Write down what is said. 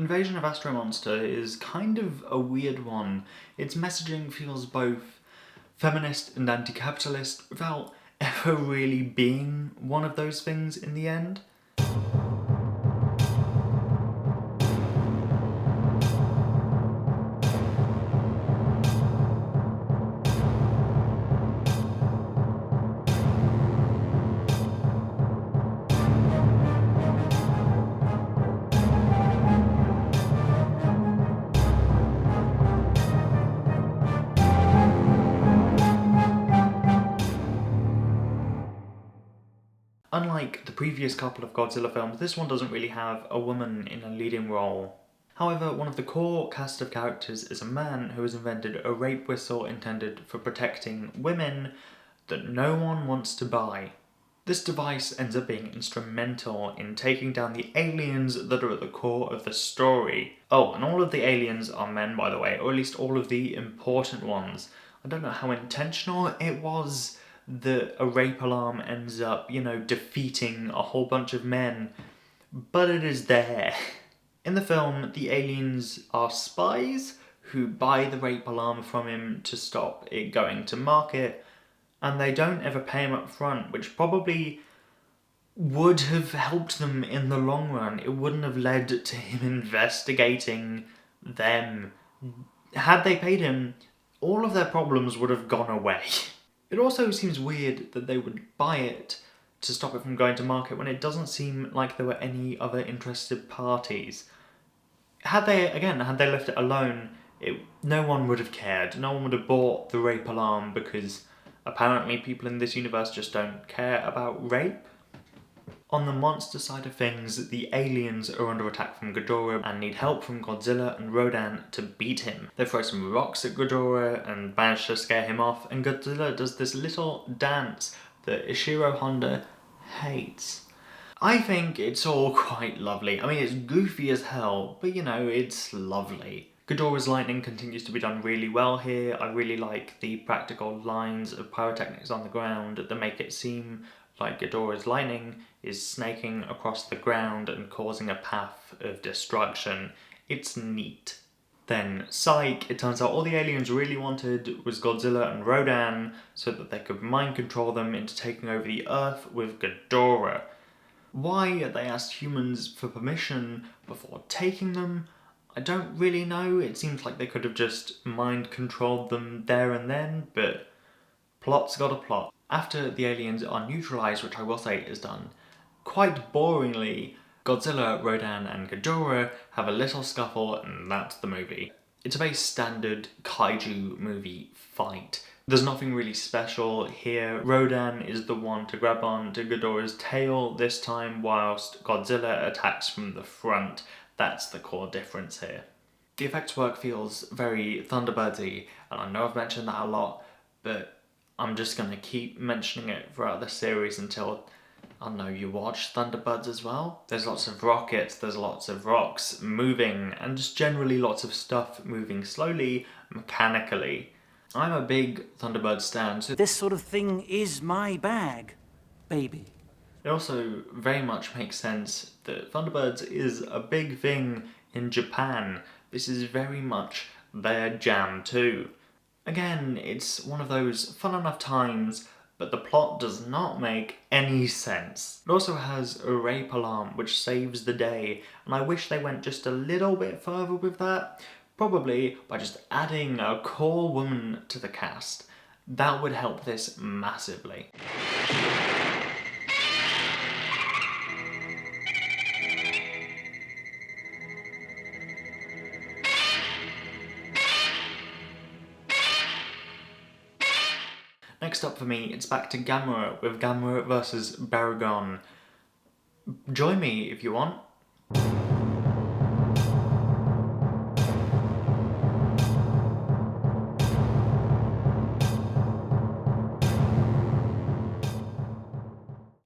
Invasion of Astro-Monster is kind of a weird one. Its messaging feels both feminist and anti-capitalist without ever really being one of those things in the end. Unlike the previous couple of Godzilla films, this one doesn't really have a woman in a leading role. However, one of the core cast of characters is a man who has invented a rape whistle intended for protecting women that no one wants to buy. This device ends up being instrumental in taking down the aliens that are at the core of the story. Oh, and all of the aliens are men, by the way, or at least all of the important ones. I don't know how intentional it was that a rape alarm ends up, defeating a whole bunch of men, but it is there. In the film, the aliens are spies who buy the rape alarm from him to stop it going to market, and they don't ever pay him up front, which probably would have helped them in the long run. It wouldn't have led to him investigating them. Had they paid him, all of their problems would have gone away. It also seems weird that they would buy it to stop it from going to market when it doesn't seem like there were any other interested parties. Had they left it alone, no one would have cared. No one would have bought the rape alarm because apparently people in this universe just don't care about rape. On the monster side of things, the aliens are under attack from Gadora and need help from Godzilla and Rodan to beat him. They throw some rocks at Gadora and manage to scare him off, and Godzilla does this little dance that Ishiro Honda hates. I think it's all quite lovely. I mean, it's goofy as hell, but it's lovely. Gadora's lightning continues to be done really well here. I really like the practical lines of pyrotechnics on the ground that make it seem like Gadora's lightning is snaking across the ground and causing a path of destruction. It's neat. Then, psych, it turns out all the aliens really wanted was Godzilla and Rodan so that they could mind control them into taking over the Earth with Gadora. Why they asked humans for permission before taking them, I don't really know. It seems like they could have just mind controlled them there and then, but plot's got a plot. After the aliens are neutralized, which I will say is done quite boringly, Godzilla, Rodan and Gadora have a little scuffle, and that's the movie. It's a very standard kaiju movie fight. There's nothing really special here. Rodan is the one to grab on to Gadora's tail this time, whilst Godzilla attacks from the front. That's the core difference here. The effects work feels very Thunderbirdsy, and I know I've mentioned that a lot, but I'm just going to keep mentioning it throughout the series until, I don't know, you watch Thunderbirds as well. There's lots of rockets, there's lots of rocks moving, and just generally lots of stuff moving slowly, mechanically. I'm a big Thunderbird stan, so this sort of thing is my bag, baby. It also very much makes sense that Thunderbirds is a big thing in Japan. This is very much their jam too. Again, it's one of those fun enough times, but the plot does not make any sense. It also has a rape alarm which saves the day, and I wish they went just a little bit further with that, probably by just adding a core woman to the cast. That would help this massively. Next up for me, it's back to Gamera with Gamera vs. Baragon. Join me if you want.